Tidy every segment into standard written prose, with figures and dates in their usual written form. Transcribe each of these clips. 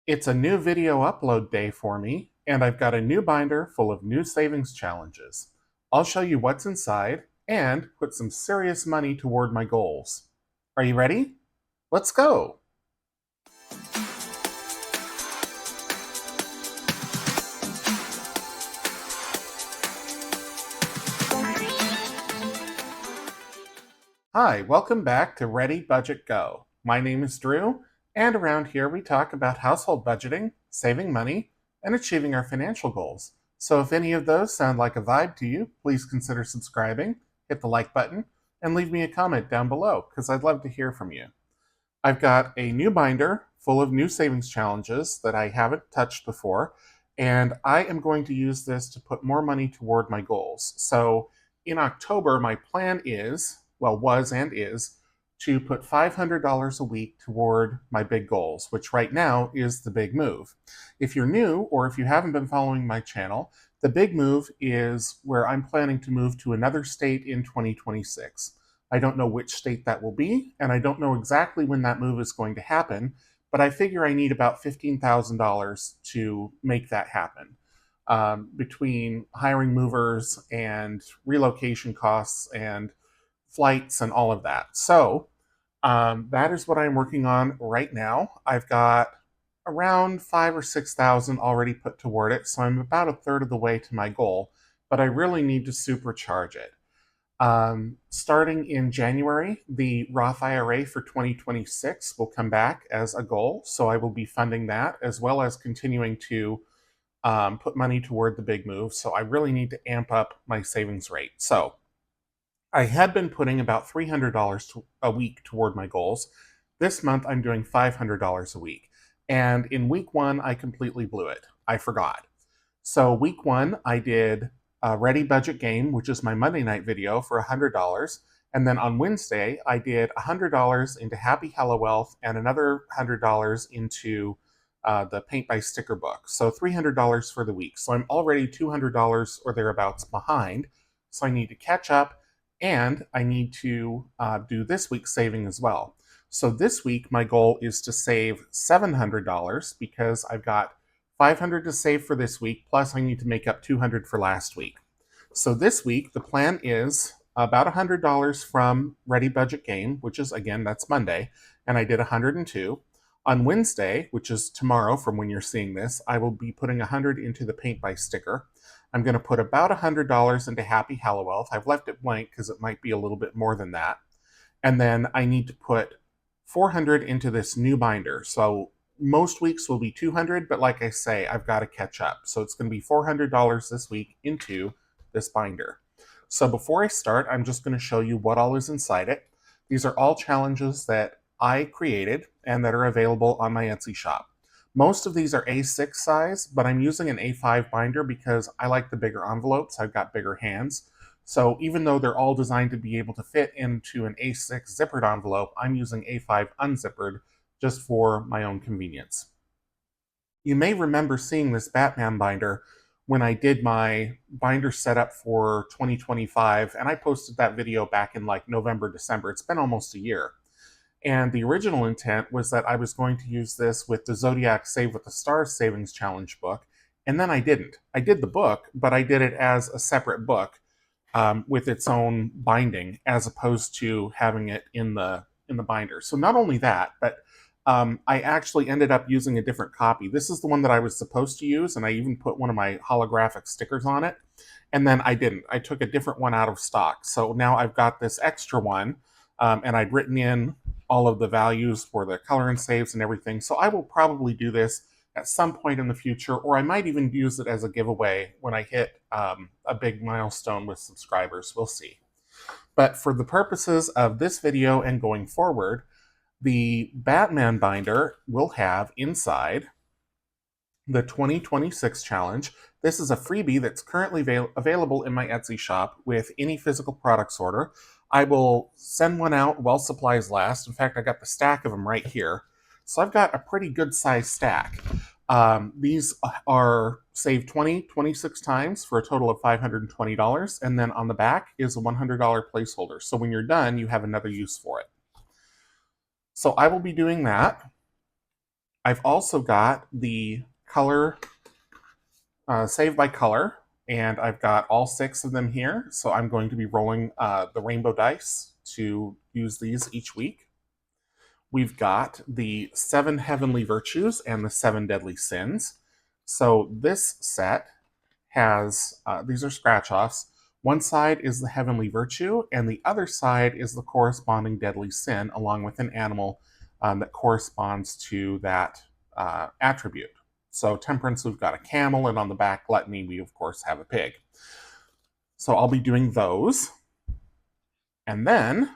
It's a new video upload day for me, and I've got a new binder full of new savings challenges. I'll show you what's inside and put some serious money toward my goals. Are you ready? Let's go! Hi, welcome back to Ready Budget Go. My name is Drew, and around here we talk about household budgeting, saving money, and achieving our financial goals. So if any of those sound like a vibe to you, please consider subscribing, hit the like button, and leave me a comment down below because I'd love to hear from you. I've got a new binder full of new savings challenges that I haven't touched before, and I am going to use this to put more money toward my goals. So in October, my plan is, well, was and is, to put $500 a week toward my big goals, which right now is the big move. If you're new or if you haven't been following my channel, the big move is where I'm planning to move to another state in 2026. I don't know which state that will be, and I don't know exactly when that move is going to happen, but I figure I need about $15,000 to make that happen. Between hiring movers and relocation costs and flights and all of that. So that is what I'm working on right now. I've got around 5 or 6,000 already put toward it, so I'm about a third of the way to my goal, but I really need to supercharge it. Starting in January, the Roth IRA for 2026 will come back as a goal, so I will be funding that as well as continuing to put money toward the big move. So I really need to amp up my savings rate. So I had been putting about $300 a week toward my goals. This month, I'm doing $500 a week. And in week one, I completely blew it. I forgot. So week one, I did a Ready Budget Game, which is my Monday night video, for $100. And then on Wednesday, I did $100 into Happy Hello Wealth and another $100 into the Paint by Sticker book. So $300 for the week. So I'm already $200 or thereabouts behind. So I need to catch up, and I need to do this week's saving as well. So this week, my goal is to save $700 because I've got $500 to save for this week, plus I need to make up $200 for last week. So this week, the plan is about $100 from Ready Budget Game, which is, again, that's Monday, and I did 102. On Wednesday, which is tomorrow from when you're seeing this, I will be putting 100 into the Paint by Sticker. I'm going to put about $100 into Happy Hello Wealth. I've left it blank because it might be a little bit more than that. And then I need to put 400 into this new binder. So most weeks will be 200, but like I say, I've got to catch up. So it's going to be $400 this week into this binder. So before I start, I'm just going to show you what all is inside it. These are all challenges that I created and that are available on my Etsy shop. Most of these are A6 size, but I'm using an A5 binder because I like the bigger envelopes. I've got bigger hands. So even though they're all designed to be able to fit into an A6 zippered envelope, I'm using A5 unzippered just for my own convenience. You may remember seeing this Batman binder when I did my binder setup for 2025, and I posted that video back in like November, December. It's been almost a year. And the original intent was that I was going to use this with the Zodiac Save with the Stars Savings Challenge book, and then I didn't. I did the book, but I did it as a separate book with its own binding, as opposed to having it in the binder. So not only that, but I actually ended up using a different copy. This is the one that I was supposed to use, and I even put one of my holographic stickers on it, and then I didn't. I took a different one out of stock. So now I've got this extra one, and I'd written in all of the values for the color and saves and everything. So I will probably do this at some point in the future, or I might even use it as a giveaway when I hit a big milestone with subscribers. We'll see. But for the purposes of this video and going forward, the Batman binder will have inside the 2026 challenge. This is a freebie that's currently available in my Etsy shop with any physical products order. I will send one out while supplies last. In fact, I got the stack of them right here. So I've got a pretty good size stack. These are saved 26 times for a total of $520. And then on the back is a $100 placeholder. So when you're done, you have another use for it. So I will be doing that. I've also got the color save by color, and I've got all 6 of them here. So I'm going to be rolling the rainbow dice to use these each week. We've got the 7 heavenly virtues and the 7 deadly sins. So this set has, these are scratch offs. One side is the heavenly virtue, and the other side is the corresponding deadly sin, along with an animal that corresponds to that attribute. So, temperance, we've got a camel, and on the back, gluttony, we of course have a pig. So, I'll be doing those. And then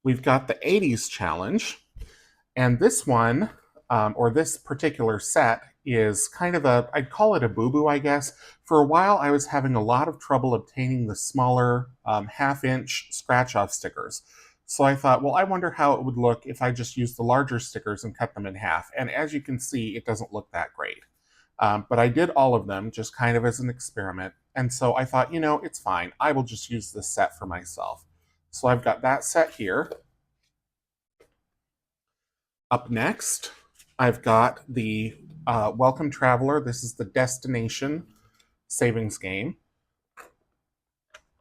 we've got the 80s challenge. And this one, or this particular set, is kind of a, I'd call it a boo-boo, I guess. For a while, I was having a lot of trouble obtaining the smaller half-inch scratch-off stickers. So I thought, well, I wonder how it would look if I just used the larger stickers and cut them in half. And as you can see, it doesn't look that great. But I did all of them just kind of as an experiment. And so I thought, it's fine. I will just use this set for myself. So I've got that set here. Up next, I've got the Welcome Traveler. This is the destination savings game.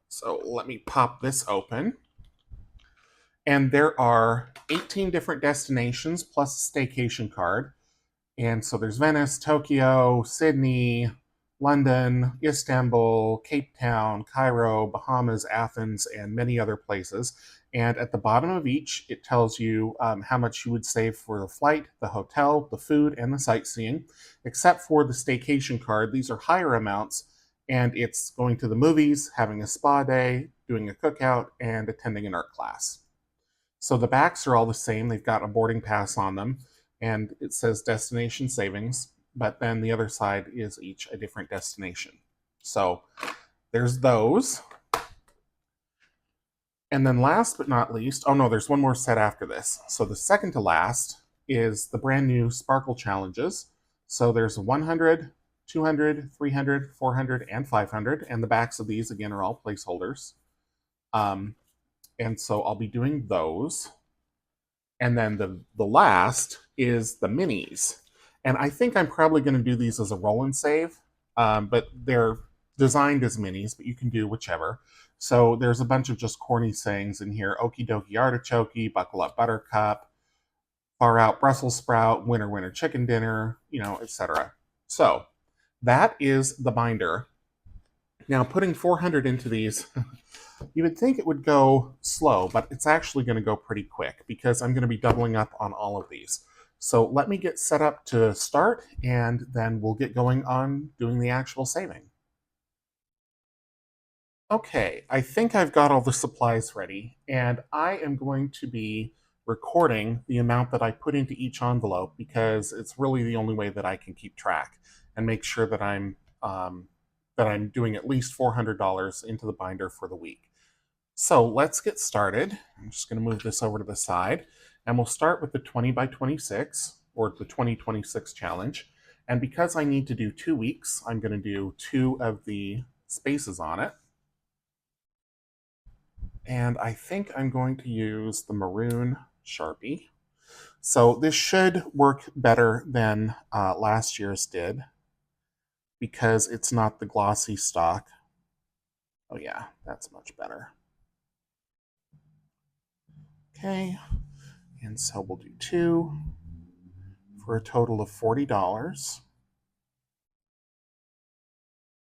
So let me pop this open. And there are 18 different destinations plus a staycation card. And so there's Venice, Tokyo, Sydney, London, Istanbul, Cape Town, Cairo, Bahamas, Athens, and many other places. And at the bottom of each, it tells you how much you would save for the flight, the hotel, the food, and the sightseeing. Except for the staycation card, these are higher amounts, and it's going to the movies, having a spa day, doing a cookout, and attending an art class. So the backs are all the same. They've got a boarding pass on them, and it says destination savings, but then the other side is each a different destination. So there's those. And then last but not least, oh no, there's one more set after this. So the second to last is the brand new Sparkle Challenges. So there's 100, 200, 300, 400, and 500. And the backs of these, again, are all placeholders. And so I'll be doing those. And then the last is the minis. And I think I'm probably going to do these as a roll and save, but they're designed as minis, but you can do whichever. So there's a bunch of just corny sayings in here. Okie dokie artichoke, buckle up buttercup, far out Brussels sprout, winter winter chicken dinner, etc. So that is the binder. Now putting 400 into these, you would think it would go slow, but it's actually going to go pretty quick because I'm going to be doubling up on all of these. So let me get set up to start, and then we'll get going on doing the actual saving. Okay, I think I've got all the supplies ready, and I am going to be recording the amount that I put into each envelope because it's really the only way that I can keep track and make sure that I'm doing at least $400 into the binder for the week. So let's get started. I'm just going to move this over to the side, and we'll start with the 20 by 26 or the 2026 challenge. And because I need to do 2 weeks, I'm going to do 2 of the spaces on it. And I think I'm going to use the maroon Sharpie. So this should work better than last year's did because it's not the glossy stock. Oh yeah, that's much better. Okay, and so we'll do 2 for a total of $40.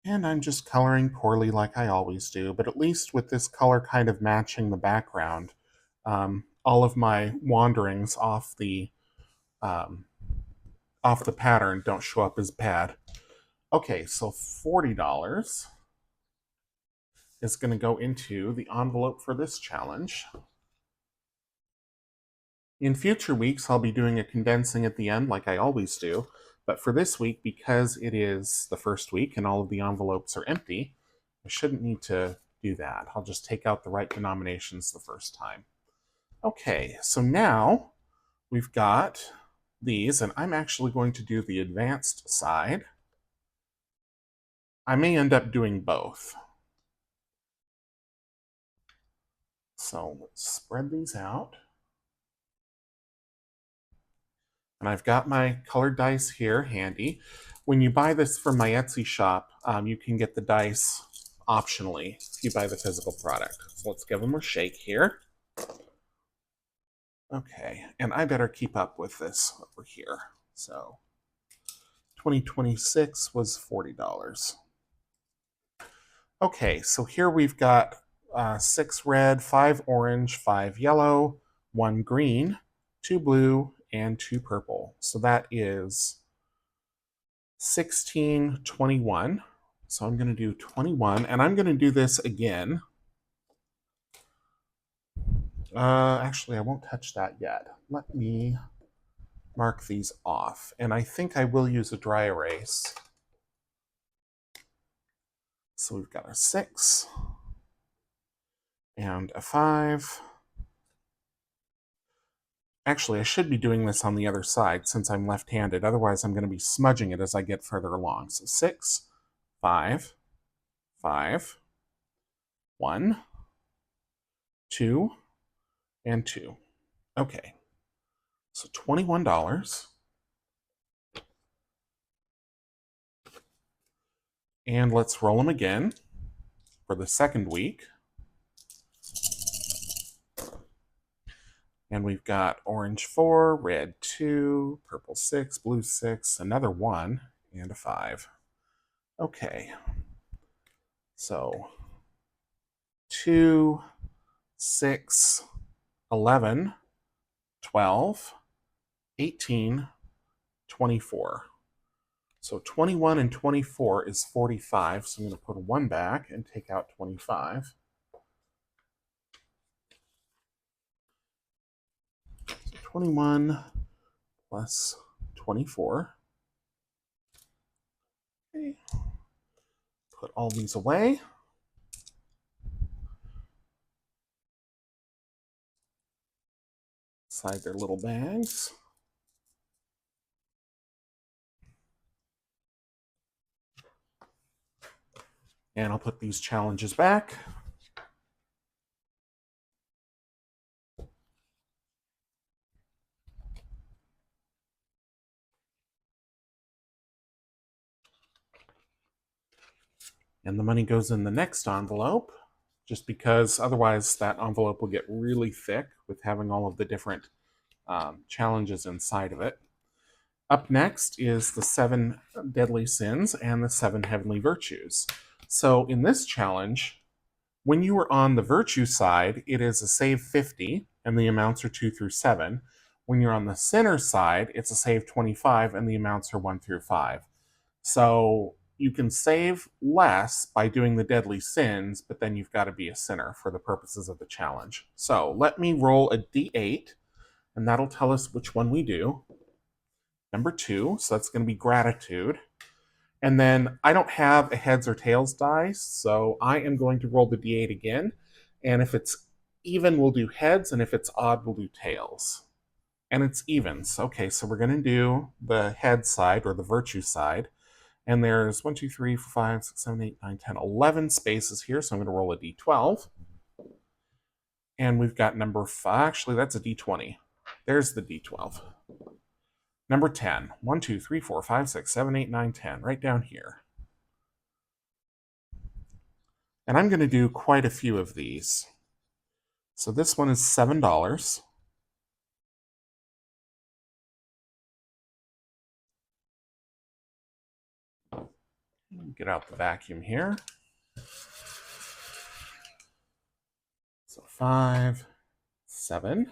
And I'm just coloring poorly like I always do, but at least with this color kind of matching the background, all of my wanderings um, off the pattern don't show up as bad. Okay, so $40 is going to go into the envelope for this challenge. In future weeks, I'll be doing a condensing at the end like I always do, but for this week, because it is the first week and all of the envelopes are empty, I shouldn't need to do that. I'll just take out the right denominations the first time. Okay, so now we've got these, and I'm actually going to do the advanced side. I may end up doing both. So let's spread these out. And I've got my colored dice here handy. When you buy this from my Etsy shop, you can get the dice optionally if you buy the physical product. So let's give them a shake here. Okay, and I better keep up with this over here. So 2026 was $40. Okay, so here we've got 6 red, 5 orange, 5 yellow, 1 green, 2 blue, and 2 purple. So that is 1621. So I'm going to do 21, and I'm going to do this again. Actually, I won't touch that yet. Let me mark these off, and I think I will use a dry erase. So we've got a 6 and a 5. Actually, I should be doing this on the other side since I'm left-handed. Otherwise, I'm going to be smudging it as I get further along. So 6, 5, 5, 1, 2, and 2. Okay, so $21. And let's roll them again for the second week. And we've got orange 4, red 2, purple 6, blue 6, another 1, and a 5. Okay. So 2, 6, 11, 12, 18, 24. So 21 and 24 is 45. So I'm going to put a 1 back and take out 25. 21 plus 24. Okay. Put all these away. Inside their little bags. And I'll put these challenges back. And the money goes in the next envelope, just because otherwise that envelope will get really thick with having all of the different challenges inside of it. Up next is the 7 deadly sins and the 7 heavenly virtues. So in this challenge, when you are on the virtue side, it is a save 50, and the amounts are 2 through 7. When you're on the sinner side, it's a save 25, and the amounts are 1 through 5. So you can save less by doing the deadly sins, but then you've got to be a sinner for the purposes of the challenge. So let me roll a d8, and that'll tell us which one we do. Number 2, so that's going to be gratitude. And then I don't have a heads or tails dice, so I am going to roll the d8 again. And if it's even, we'll do heads, and if it's odd, we'll do tails. And it's evens. Okay, so we're going to do the head side, or the virtue side. And there's 1, 2, 3, 4, 5, 6, 7, 8, 9, 10, 11 spaces here, so I'm going to roll a d12. And we've got number 5. Actually, that's a d20. There's the d12. Number 10. 1, 2, 3, 4, 5, 6, 7, 8, 9, 10. Right down here. And I'm going to do quite a few of these. So this one is $7. Get out the vacuum here. So 5, 7.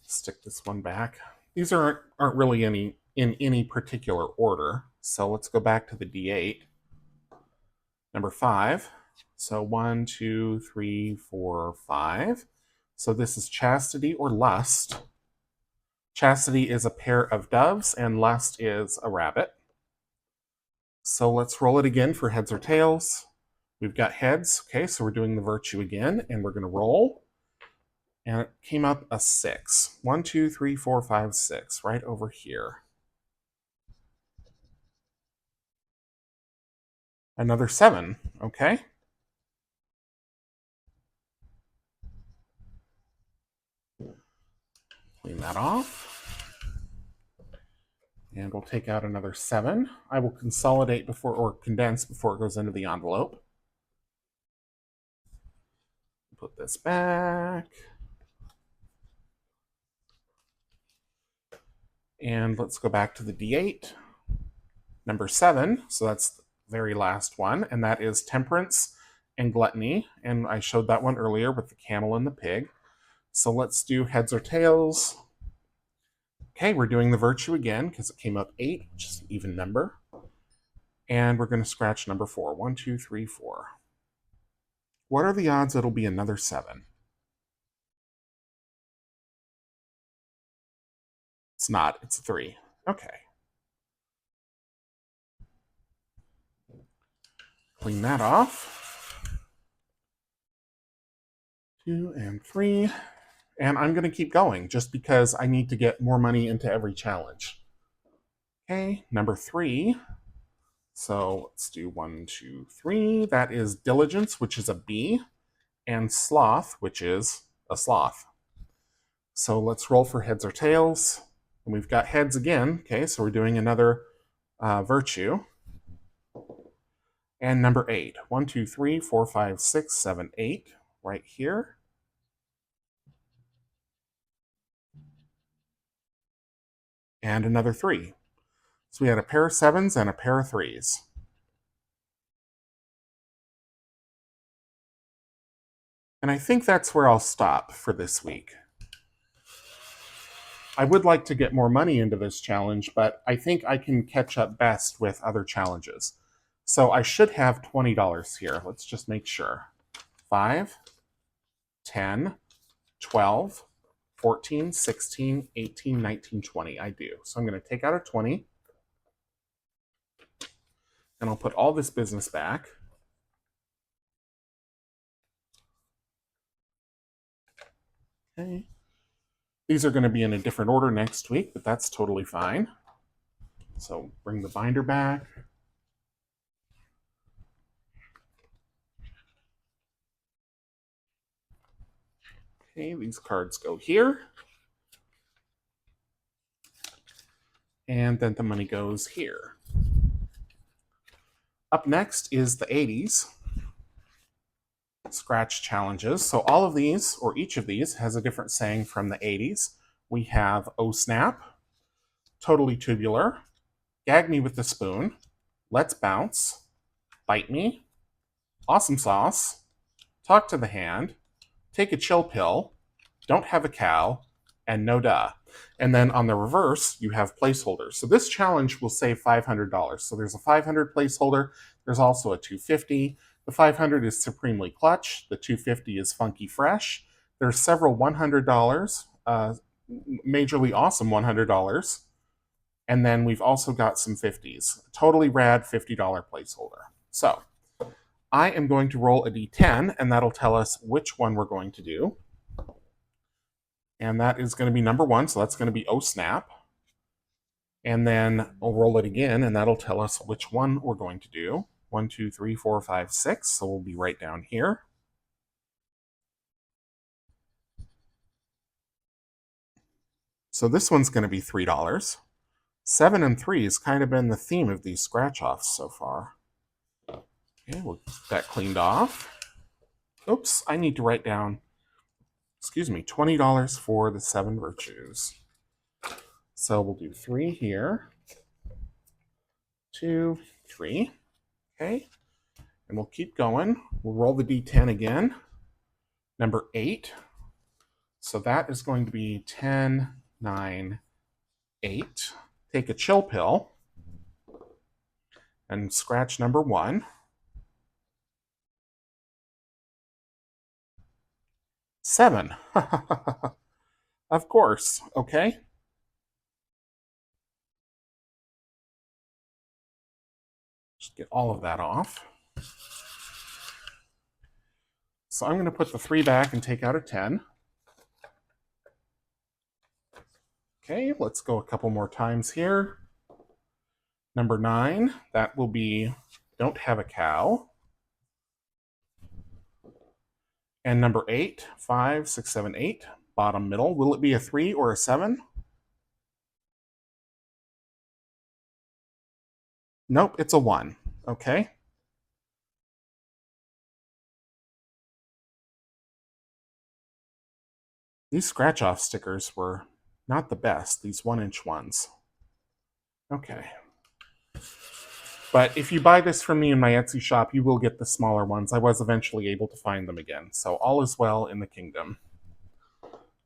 Stick this one back. These aren't really in any particular order. So let's go back to the D8. Number 5. So 1, 2, 3, 4, 5. So this is chastity or lust. Chastity is a pair of doves, and lust is a rabbit. So let's roll it again for heads or tails. We've got heads. Okay, so we're doing the virtue again, and we're going to roll. And it came up a 6. 1, 2, 3, 4, 5, 6, right over here. Another 7. Okay. Clean that off. And we'll take out another 7. I will consolidate before, or condense before it goes into the envelope. Put this back. And let's go back to the D8. Number 7, so that's the very last one, and that is temperance and gluttony. And I showed that one earlier with the camel and the pig. So let's do heads or tails. Okay, we're doing the virtue again because it came up 8, which is an even number. And we're going to scratch number 4. 1, 2, 3, 4. What are the odds it'll be another 7? It's not. It's 3. Okay. Clean that off. 2 and 3. And I'm going to keep going just because I need to get more money into every challenge. Okay, number 3. So let's do 1, 2, 3. That is diligence, which is a B, and sloth, which is a sloth. So let's roll for heads or tails. And we've got heads again. Okay, so we're doing another virtue. And number 8. 1, 2, 3, 4, 5, 6, 7, 8. Right here. And another 3. So we had a pair of 7s and a pair of 3s. And I think that's where I'll stop for this week. I would like to get more money into this challenge, but I think I can catch up best with other challenges. So I should have $20 here. Let's just make sure. 5, 10, 12, 14, 16, 18, 19, 20. I do. So I'm going to take out a 20. And I'll put all this business back. Okay. These are going to be in a different order next week, but that's totally fine. So bring the binder back. Okay, these cards go here. And then the money goes here. Up next is the 80s scratch challenges. So all of these, or each of these, has a different saying from the 80s. We have "Oh Snap," "Totally Tubular," "Gag Me with the Spoon," "Let's Bounce," "Bite Me," "Awesome Sauce," "Talk to the Hand," "Take a Chill Pill," "Don't Have a Cow," and "No Duh." And then on the reverse, you have placeholders. So this challenge will save $500. So there's a 500 placeholder. There's also a 250. The 500 is Supremely Clutch. The 250 is Funky Fresh. There's several $100, majorly awesome $100. And then we've also got some 50s. Totally rad $50 placeholder. So I am going to roll a d10, and that'll tell us which one we're going to do. And that is going to be number 1, so that's going to be "Oh Snap." And then I'll roll it again, and that'll tell us which one we're going to do. 1, 2, 3, 4, 5, 6. So we'll be right down here. So this one's going to be $3. 7 and 3 has kind of been the theme of these scratch-offs so far. Okay, we'll get that cleaned off. Oops, I need to write down, $20 for the 7 virtues. So we'll do 3 here. 2, 3. Okay. And we'll keep going. We'll roll the d10 again. Number 8. So that is going to be 10, 9, 8. Take a chill pill and scratch number 1. 7. Of course. Okay. Just get all of that off. So I'm going to put the 3 back and take out a 10. Okay, let's go a couple more times here. Number 9, that will be "Don't Have a Cow." And number 8, 5, 6, 7, 8, bottom middle. Will it be a 3 or a 7? Nope, it's a 1. Okay. These scratch-off stickers were not the best, these 1-inch ones. Okay. But if you buy this from me in my Etsy shop, you will get the smaller ones. I was eventually able to find them again. So all is well in the kingdom.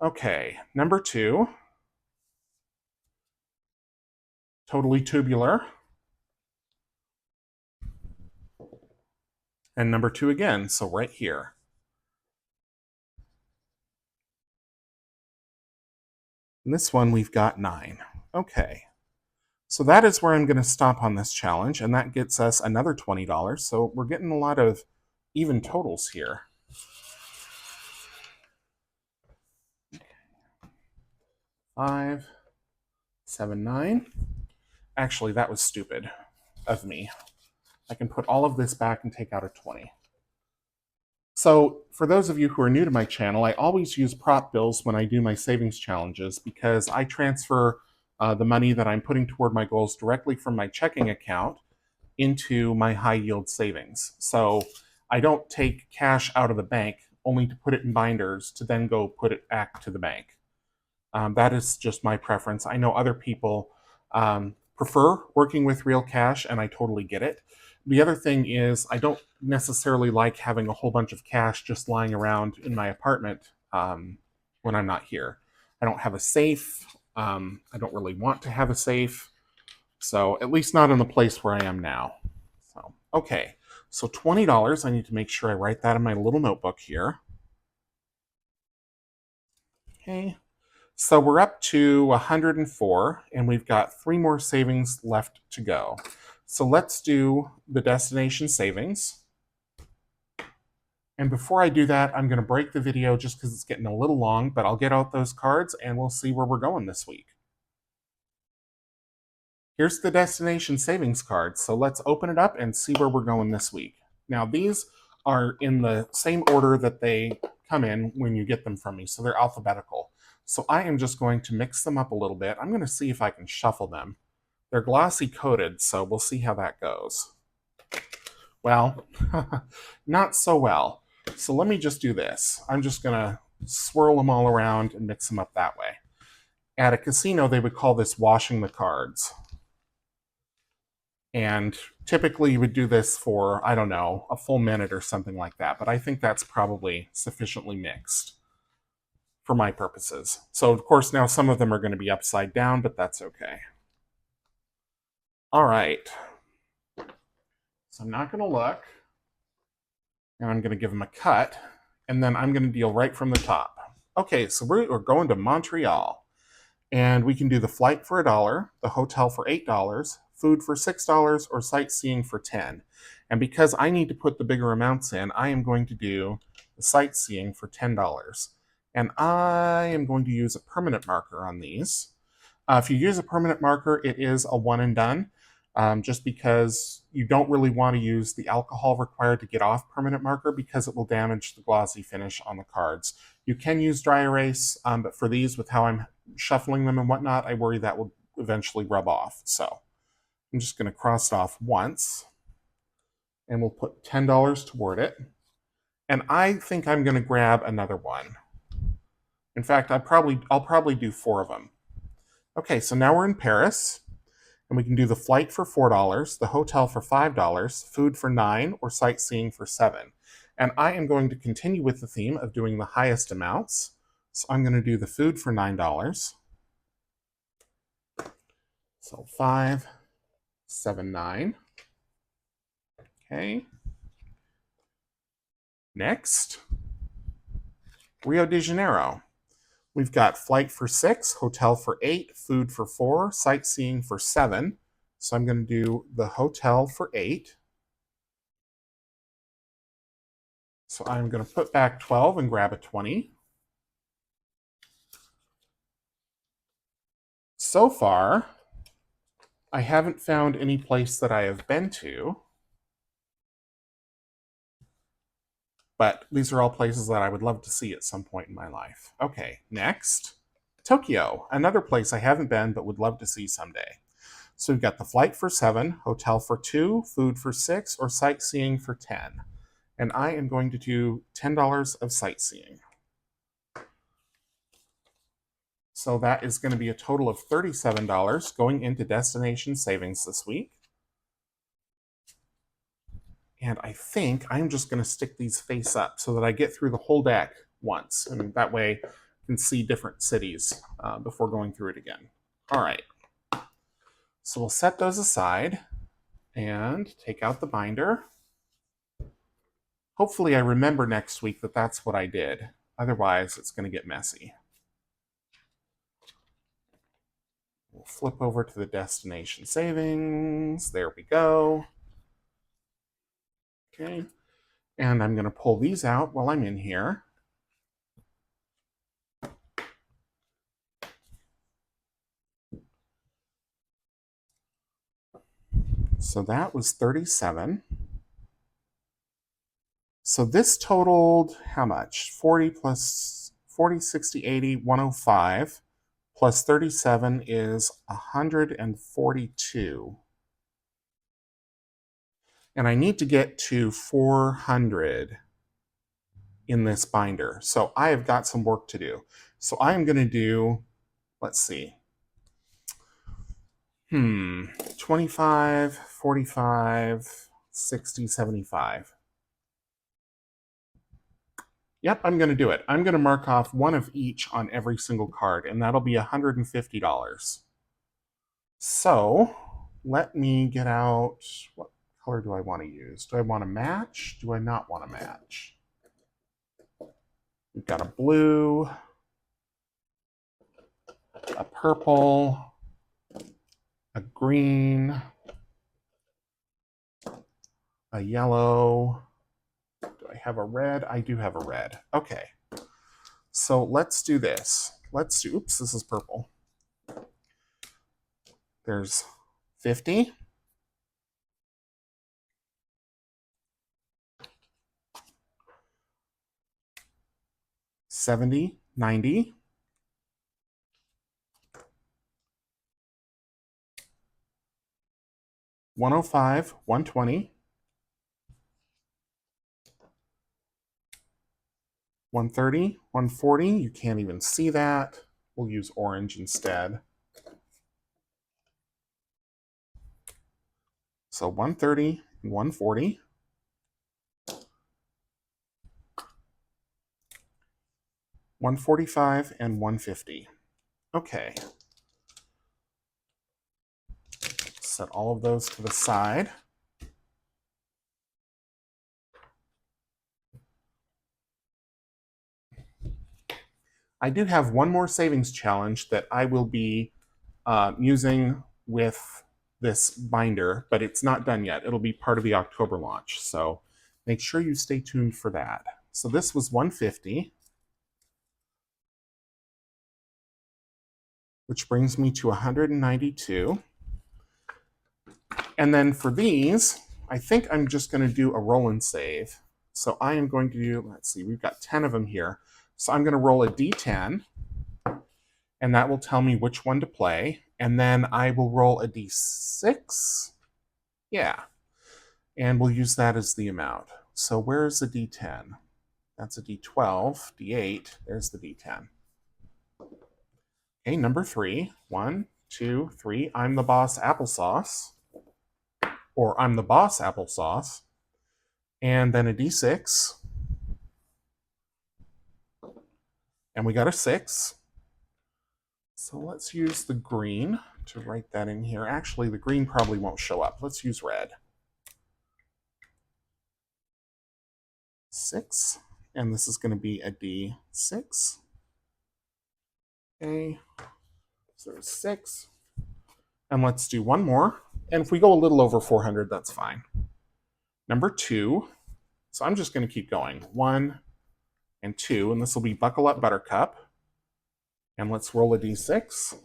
Okay, number 2. Totally tubular. And number 2 again, so right here. And this one we've got 9. Okay. So that is where I'm going to stop on this challenge, and that gets us another $20. So we're getting a lot of even totals here. 5, 7, 9. Actually, that was stupid of me. I can put all of this back and take out a 20. So for those of you who are new to my channel, I always use prop bills when I do my savings challenges because I transfer the money that I'm putting toward my goals directly from my checking account into my high yield savings. So I don't take cash out of the bank only to put it in binders to then go put it back to the bank. That is just my preference. I know other people prefer working with real cash, and I totally get it. The other thing is I don't necessarily like having a whole bunch of cash just lying around in my apartment when I'm not here. I don't have a safe. I don't really want to have a safe. So at least not in the place where I am now. So, okay. So $20, I need to make sure I write that in my little notebook here. Okay. So we're up to 104, and we've got 3 more savings left to go. So let's do the destination savings. And before I do that, I'm going to break the video just because it's getting a little long, but I'll get out those cards and we'll see where we're going this week. Here's the destination savings card. So let's open it up and see where we're going this week. Now, these are in the same order that they come in when you get them from me. So they're alphabetical. So I am just going to mix them up a little bit. I'm going to see if I can shuffle them. They're glossy coated, so we'll see how that goes. Well, not so well. So let me just do this. I'm just going to swirl them all around and mix them up that way. At a casino, they would call this washing the cards. And typically you would do this for, I don't know, a full minute or something like that. But I think that's probably sufficiently mixed for my purposes. So of course now some of them are going to be upside down, but that's okay. All right. So I'm not going to look. And I'm going to give them a cut. And then I'm going to deal right from the top. Okay, so we're going to Montreal. And we can do the flight for $1, the hotel for $8, food for $6, or sightseeing for $10. And because I need to put the bigger amounts in, I am going to do the sightseeing for $10. And I am going to use a permanent marker on these. If you use a permanent marker, it is a one and done, just because you don't really want to use the alcohol required to get off permanent marker because it will damage the glossy finish on the cards. You can use dry erase, but for these, with how I'm shuffling them and whatnot, I worry that will eventually rub off. So I'm just going to cross it off once, and we'll put $10 toward it. And I think I'm going to grab another one. In fact, I'll probably do 4 of them. Okay, so now we're in Paris, and we can do the flight for $4, the hotel for $5, food for $9, or sightseeing for $7. And I am going to continue with the theme of doing the highest amounts. So I'm going to do the food for $9. So 5, 7, 9. Okay. Next, Rio de Janeiro. We've got flight for 6, hotel for 8, food for 4, sightseeing for 7. So I'm going to do the hotel for 8. So I'm going to put back 12 and grab a 20. So far, I haven't found any place that I have been to, But these are all places that I would love to see at some point in my life. Okay, next, Tokyo, another place I haven't been but would love to see someday. So we've got the flight for 7, hotel for 2, food for 6, or sightseeing for 10. And I am going to do $10 of sightseeing. So that is going to be a total of $37 going into destination savings this week. And I think I'm just going to stick these face up so that I get through the whole deck once. And that way I can see different cities before going through it again. All right. So we'll set those aside and take out the binder. Hopefully I remember next week that that's what I did. Otherwise, it's going to get messy. We'll flip over to the destination savings. There we go. Okay. And I'm going to pull these out while I'm in here. So that was 37. So this totaled how much? 40 plus 40, 60, 80, 105 plus 37 is 142. And I need to get to 400 in this binder. So I have got some work to do. So I am going to do, let's see, 25, 45, 60, 75. Yep, I'm going to do it. I'm going to mark off one of each on every single card, and that'll be $150. So let me get out, what color do I want to use? Do I want to match? Do I not want to match? We've got a blue, a purple, a green, a yellow. Do I have a red? I do have a red. Okay. So let's do this. Oops, this is purple. There's 50. 70, 90. 105, 120. 130, 140. You can't even see that. We'll use orange instead. So 130, 140. 145 and 150. Okay. Set all of those to the side. I do have one more savings challenge that I will be using with this binder, but it's not done yet. It'll be part of the October launch, so make sure you stay tuned for that. So this was 150, which brings me to 192. And then for these, I think I'm just going to do a roll and save. So I am going to do, let's see, we've got 10 of them here. So I'm going to roll a d10, and that will tell me which one to play. And then I will roll a d6. Yeah. And we'll use that as the amount. So where's the d10? That's a d12, d8. There's the d10. Okay, number 3. 1, 2, 3. I'm the boss applesauce. Or I'm the boss applesauce. And then a d6. And we got a 6. So let's use the green to write that in here. Actually, the green probably won't show up. Let's use red. 6. And this is going to be a d6. Okay. So there's 6. And let's do one more. And if we go a little over 400, that's fine. Number 2. So I'm just going to keep going. 1 and 2. And this will be Buckle Up Buttercup. And let's roll a d6.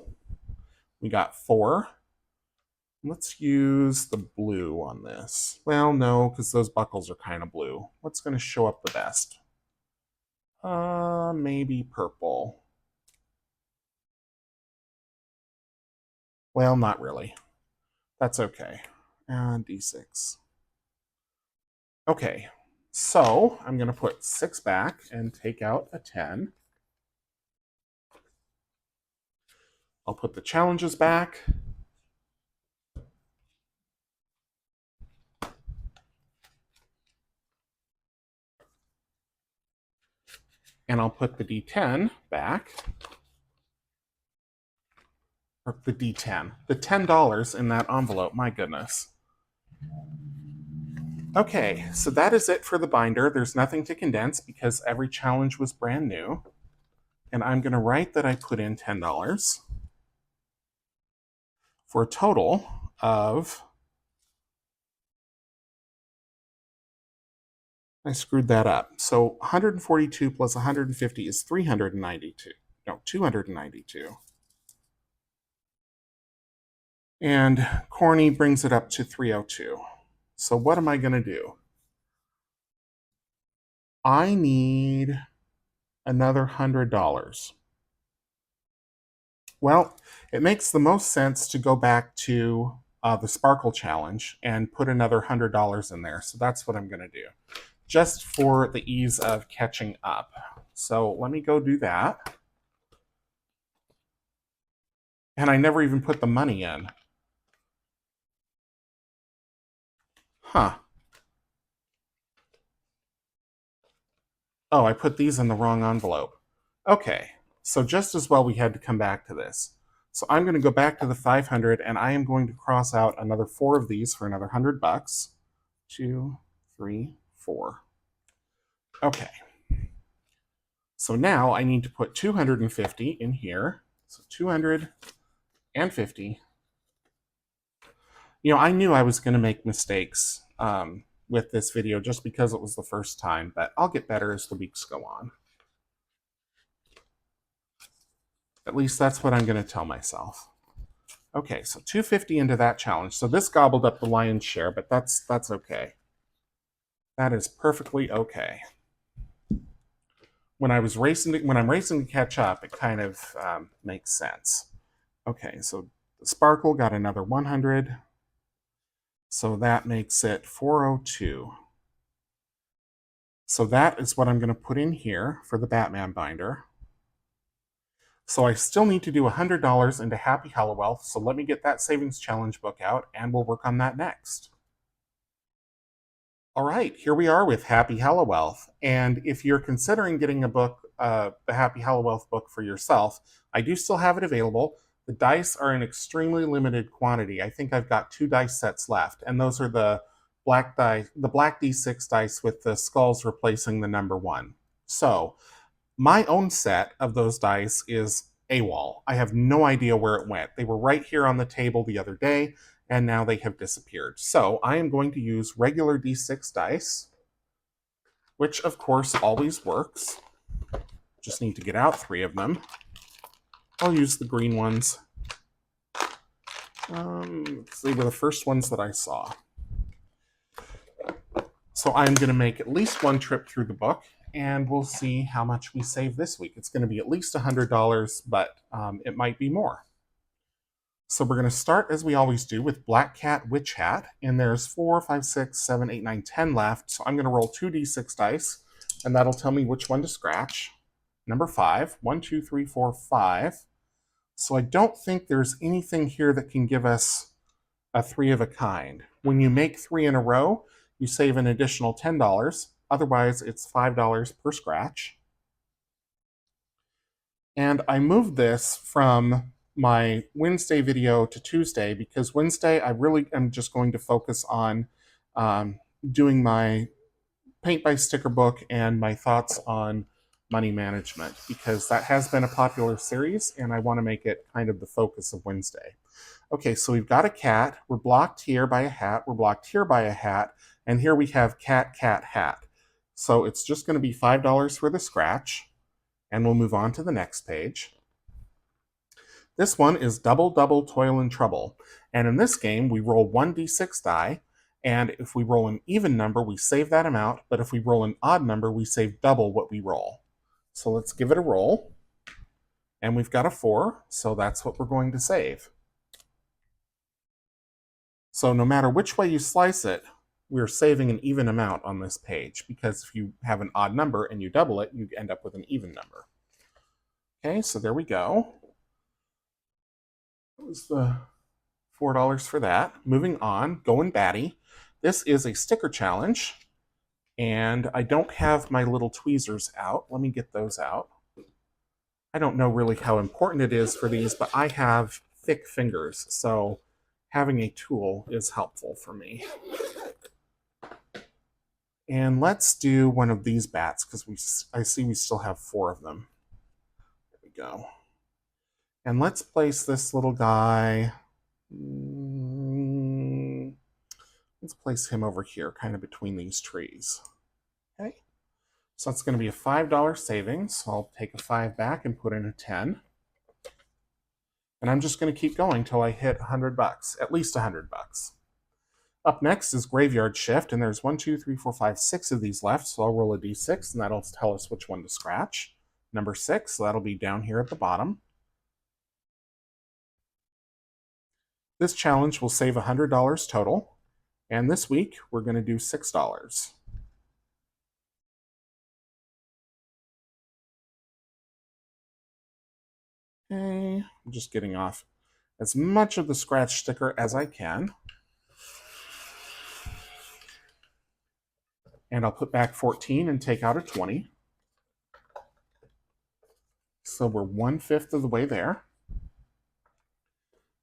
We got 4. Let's use the blue on this. Well, no, because those buckles are kind of blue. What's going to show up the best? Maybe purple. Well, not really. That's okay. D6. Okay, so I'm going to put 6 back and take out a 10. I'll put the challenges back. And I'll put the D10 back. Or the D10. The $10 in that envelope, my goodness. Okay, so that is it for the binder. There's nothing to condense because every challenge was brand new. And I'm going to write that I put in $10 for a total of... I screwed that up. So 142 plus 150 is 392. No, 292. And Corny brings it up to 302. So what am I going to do? I need another $100. Well, it makes the most sense to go back to the Sparkle Challenge and put another $100 in there. So that's what I'm going to do, just for the ease of catching up. So let me go do that. And I never even put the money in. Huh. Oh, I put these in the wrong envelope. Okay, so just as well we had to come back to this. So I'm going to go back to the 500 and I am going to cross out another 4 of these for another $100. 2, 3, 4. Okay. So now I need to put 250 in here. So 250. You know, I knew I was going to make mistakes with this video just because it was the first time, but I'll get better as the weeks go on. At least that's what I'm going to tell myself. Okay, so 250 into that challenge. So this gobbled up the lion's share, but that's okay. That is perfectly okay. When I'm racing to catch up, it kind of makes sense. Okay, so the Sparkle got another 100. So that makes it 402. So that is what I'm going to put in here for the Batman binder. So I still need to do $100 into Happy Hallowelth, so let me get that Savings Challenge book out, and we'll work on that next. All right, here we are with Happy Hallowelth, and if you're considering getting a book, the Happy Hallowelth book for yourself, I do still have it available. The dice are in extremely limited quantity. I think I've got 2 dice sets left, and those are the black D6 dice with the skulls replacing the number 1. So my own set of those dice is AWOL. I have no idea where it went. They were right here on the table the other day, and now they have disappeared. So I am going to use regular D6 dice, which of course always works. Just need to get out 3 of them. I'll use the green ones. They were the first ones that I saw. So I'm going to make at least 1 trip through the book, and we'll see how much we save this week. It's going to be at least $100, but it might be more. So we're going to start, as we always do, with Black Cat Witch Hat, and there's 4, 5, 6, 7, 8, 9, 10 left. So I'm going to roll 2 d6 dice, and that'll tell me which one to scratch. Number 5, 1, 2, 3, 4, 5. So I don't think there's anything here that can give us a 3 of a kind. When you make 3 in a row, you save an additional $10. Otherwise, it's $5 per scratch. And I moved this from my Wednesday video to Tuesday because Wednesday I really am just going to focus on doing my paint by sticker book and my thoughts on money management, because that has been a popular series and I want to make it kind of the focus of Wednesday. Okay, so we've got a cat. We're blocked here by a hat. We're blocked here by a hat. And here we have cat, cat, hat. So it's just going to be $5 for the scratch. And we'll move on to the next page. This one is Double Double Toil and Trouble. And in this game, we roll 1d6 die, and if we roll an even number, we save that amount, but if we roll an odd number, we save double what we roll. So let's give it a roll. And we've got a 4, so that's what we're going to save. So no matter which way you slice it, we're saving an even amount on this page, because if you have an odd number and you double it, you end up with an even number. Okay, so there we go. That was the $4 for that. Moving on, Going Batty. This is a sticker challenge, and I don't have my little tweezers out. Let me get those out. I don't know really how important it is for these, but I have thick fingers, so having a tool is helpful for me. And let's do one of these bats, because I see we still have 4 of them. There we go. And let's place this little guy. Let's place him over here, kind of between these trees. Okay. So that's going to be a $5 savings. So I'll take a 5 back and put in a 10. And I'm just going to keep going till I hit $100, at least $100. Up next is Graveyard Shift, and there's 1, 2, 3, 4, 5, 6 of these left. So I'll roll a d6, and that'll tell us which one to scratch. Number 6, so that'll be down here at the bottom. This challenge will save $100 total, and this week we're going to do $6. Okay, I'm just getting off as much of the scratch sticker as I can. And I'll put back 14 and take out a 20. So we're 1/5 of the way there.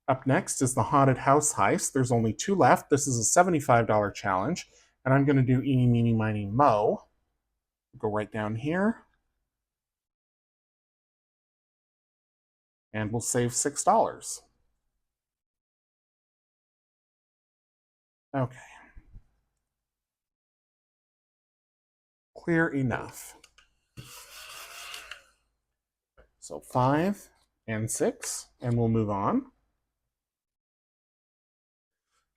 Up next is the Haunted House Heist. There's only 2 left. This is a $75 challenge, and I'm going to do eeny, meeny, miny, mo. Go right down here. And we'll save $6. Okay. Clear enough. So 5 and 6, and we'll move on.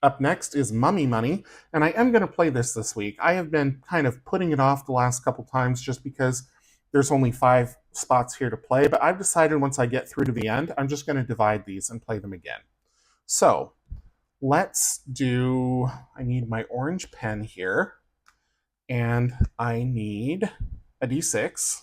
Up next is Mummy Money, and I am going to play this week. I have been kind of putting it off the last couple times just because there's only 5 spots here to play, but I've decided once I get through to the end, I'm just going to divide these and play them again. So let's do, I need my orange pen here, and I need a d6.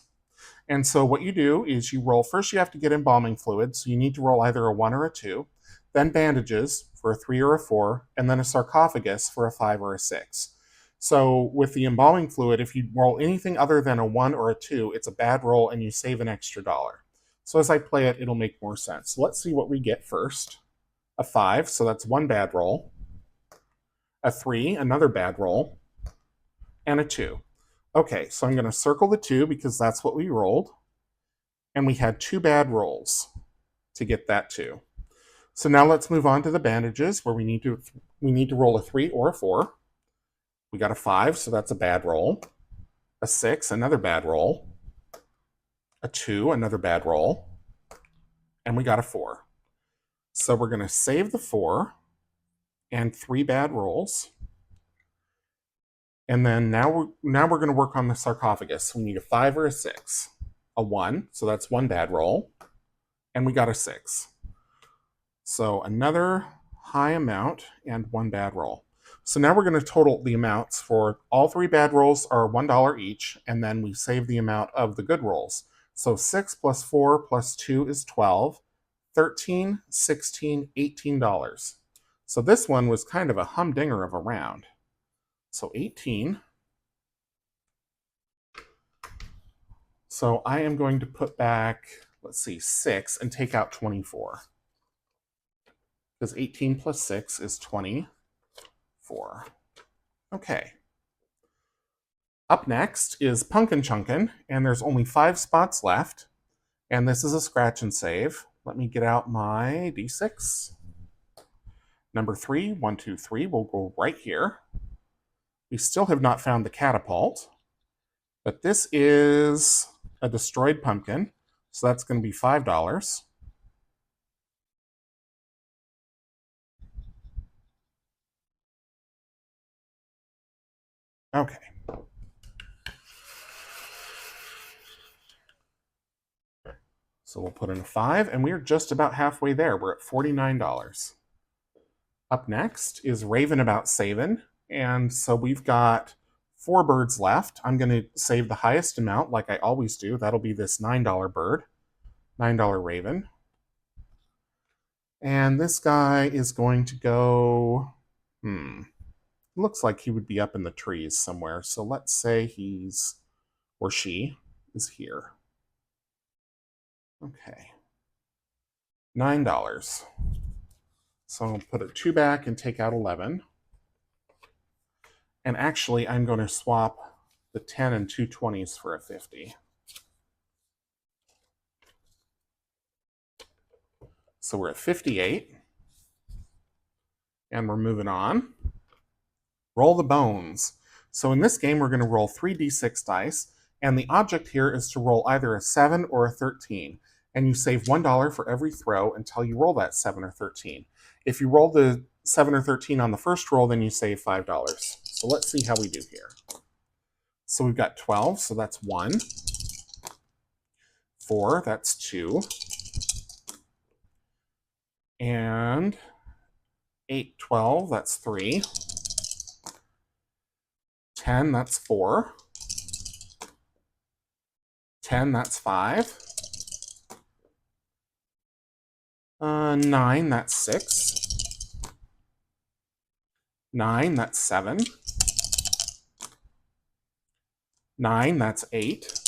And so what you do is you roll, first you have to get embalming fluid, so you need to roll either a 1 or a 2, then bandages for a 3 or a 4, and then a sarcophagus for a 5 or a 6. So with the embalming fluid, if you roll anything other than a 1 or a 2, it's a bad roll and you save an extra $1. So as I play it, it'll make more sense. So let's see what we get first. A 5, so that's 1 bad roll. A 3, another bad roll. And a 2. Okay, so I'm going to circle the 2 because that's what we rolled. And we had 2 bad rolls to get that 2. So now let's move on to the bandages, where we need to roll a 3 or a 4. We got a 5, so that's a bad roll. A 6, another bad roll. A 2, another bad roll. And we got a 4. So we're going to save the 4 and 3 bad rolls. And then now we're going to work on the sarcophagus. We need a 5 or a 6. A 1, so that's 1 bad roll. And we got a 6. So another high amount and 1 bad roll. So now we're going to total the amounts for all 3 bad rolls are $1 each, and then we save the amount of the good rolls. So 6 plus 4 plus 2 is 12, 13, 16, $18. So this one was kind of a humdinger of a round. So 18. So I am going to put back, let's see, 6 and take out 24. Because 18 plus 6 is 24. Okay. Up next is Punkin' Chunkin', and there's only 5 spots left. And this is a scratch and save. Let me get out my d6. Number 3, 1, 2, 3 will go right here. We still have not found the catapult, but this is a destroyed pumpkin, so that's going to be $5. Okay. So we'll put in a 5, and we're just about halfway there. We're at $49. Up next is Raving About Saving, and so we've got 4 birds left. I'm going to save the highest amount like I always do. That'll be this $9 bird, $9 raven. And this guy is going to go, looks like he would be up in the trees somewhere. So let's say he's, or she, is here. Okay. $9. So I'll put a 2 back and take out 11. And actually, I'm going to swap the 10 and 2 20s for a 50. So we're at 58. And we're moving on. Roll the bones. So in this game, we're going to roll 3d6 dice. And the object here is to roll either a 7 or a 13. And you save $1 for every throw until you roll that 7 or 13. If you roll the 7 or 13 on the first roll, then you save $5. So let's see how we do here. So we've got 12, so that's 1. 4, that's 2. And 8, 12, that's 3. 10, that's 4. 10, that's 5. 9, that's 6. 9, that's 7. 9, that's 8.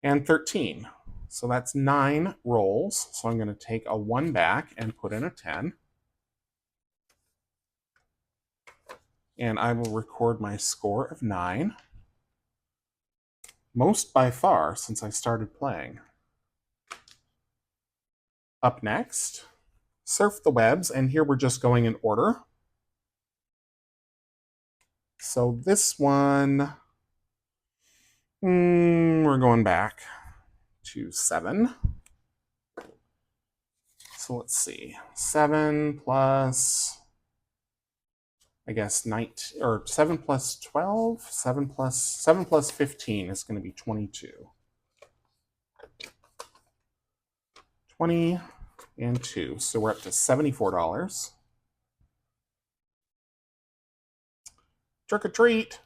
And 13. So that's 9 rolls. So I'm going to take a 1 back and put in a 10. And I will record my score of 9. Most by far since I started playing. Up next, Surf the Webs, and here we're just going in order. So this one, we're going back to 7. So let's see, 7 plus, I guess 19, or 7 plus 12, 7 plus 15 is going to be 22. 20 and 2, so we're up to $74. Trick or treat.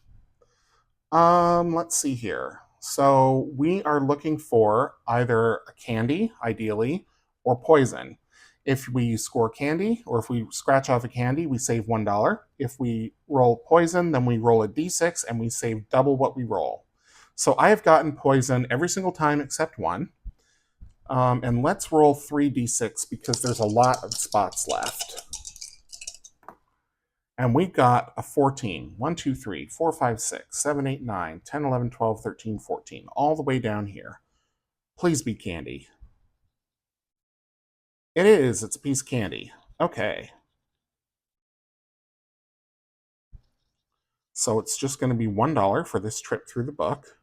Let's see here. So we are looking for either a candy, ideally, or poison. If we score candy, or if we scratch off a candy, we save $1. If we roll poison, then we roll a d6 and we save double what we roll. So I have gotten poison every single time except one. And let's roll 3d6 because there's a lot of spots left. And we've got a 14. 1, 2, 3, 4, 5, 6, 7, 8, 9, 10, 11, 12, 13, 14. All the way down here. Please be candy. It is. It's a piece of candy. Okay. So it's just going to be $1 for this trip through the book.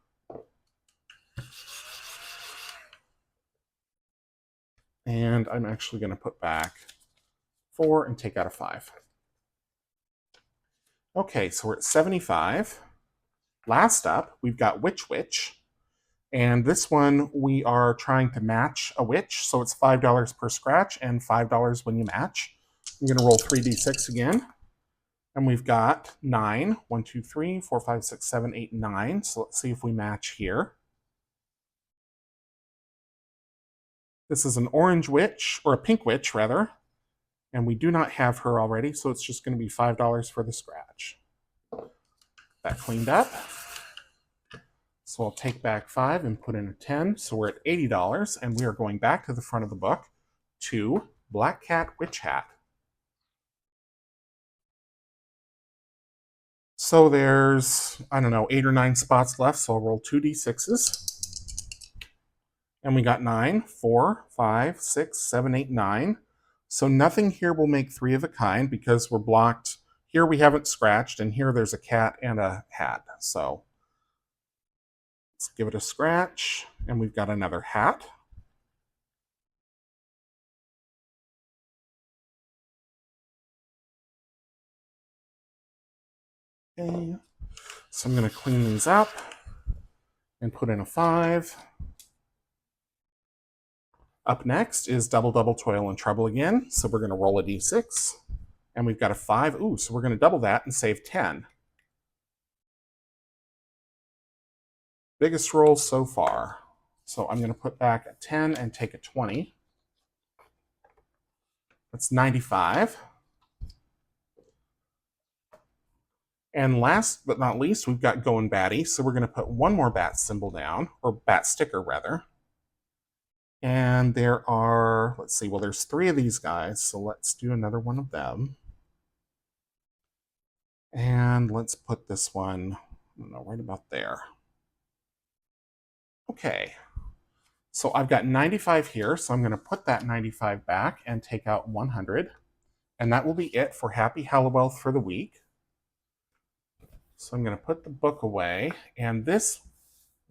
And I'm actually going to put back 4 and take out a 5. Okay, so we're at 75. Last up, we've got Witch. And this one, we are trying to match a witch. So it's $5 per scratch and $5 when you match. I'm going to roll 3d6 again. And we've got 9. 1, 2, 3, 4, 5, 6, 7, 8, 9. So let's see if we match here. This is an orange witch, or a pink witch, rather. And we do not have her already, so it's just going to be $5 for the scratch. That cleaned up. So I'll take back 5 and put in a 10. So we're at $80, and we are going back to the front of the book to Black Cat Witch Hat. So there's, I don't know, 8 or 9 spots left, so I'll roll 2d6s. And we got 9, 4, 5, 6, 7, 8, 9. So nothing here will make 3 of a kind because we're blocked. Here we haven't scratched, and here there's a cat and a hat. So let's give it a scratch, and we've got another hat. Okay, so I'm going to clean these up and put in a 5. Up next is double, double, toil, and trouble again. So we're going to roll a d6, and we've got a 5. Ooh, so we're going to double that and save 10. Biggest roll so far. So I'm going to put back a 10 and take a 20. That's 95. And last but not least, we've got going batty. So we're going to put one more bat symbol down, or bat sticker rather. And there are, let's see, well, there's 3 of these guys. So let's do another one of them. And let's put this one, I don't know, right about there. Okay. So I've got 95 here. So I'm going to put that 95 back and take out 100. And that will be it for Happy Hallowell for the week. So I'm going to put the book away. And this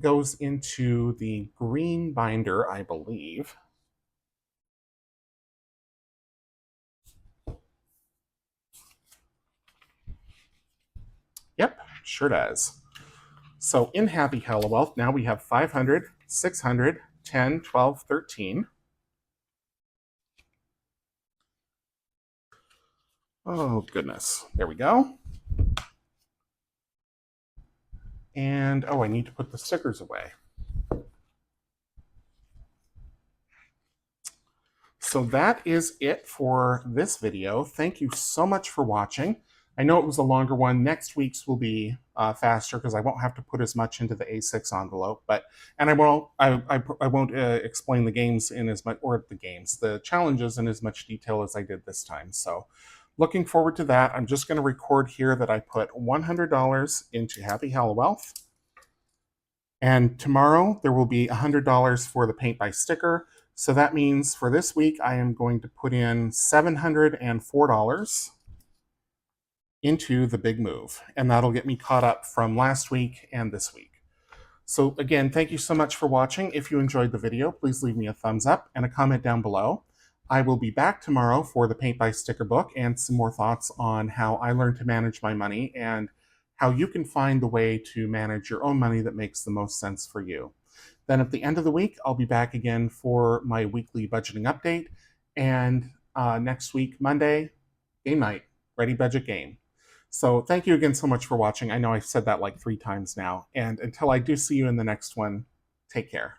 goes into the green binder, I believe. Yep, sure does. So in Happy Hallowell, now we have 500, 600, 10, 12, 13. Oh, goodness. There we go. And, oh, I need to put the stickers away. So that is it for this video. Thank you so much for watching. I know it was a longer one. Next week's will be faster because I won't have to put as much into the A6 envelope. And I won't explain the games in as much, or the challenges in as much detail as I did this time. So looking forward to that. I'm just going to record here that I put $100 into Happy Hallowell. And tomorrow there will be $100 for the paint by sticker. So that means for this week, I am going to put in $704 into the big move. And that'll get me caught up from last week and this week. So again, thank you so much for watching. If you enjoyed the video, please leave me a thumbs up and a comment down below. I will be back tomorrow for the paint by sticker book and some more thoughts on how I learned to manage my money and how you can find the way to manage your own money that makes the most sense for you. Then at the end of the week, I'll be back again for my weekly budgeting update. And next week, Monday, game night, Ready Budget Game. So thank you again so much for watching. I know I've said that like 3 times now. And until I do see you in the next one, take care.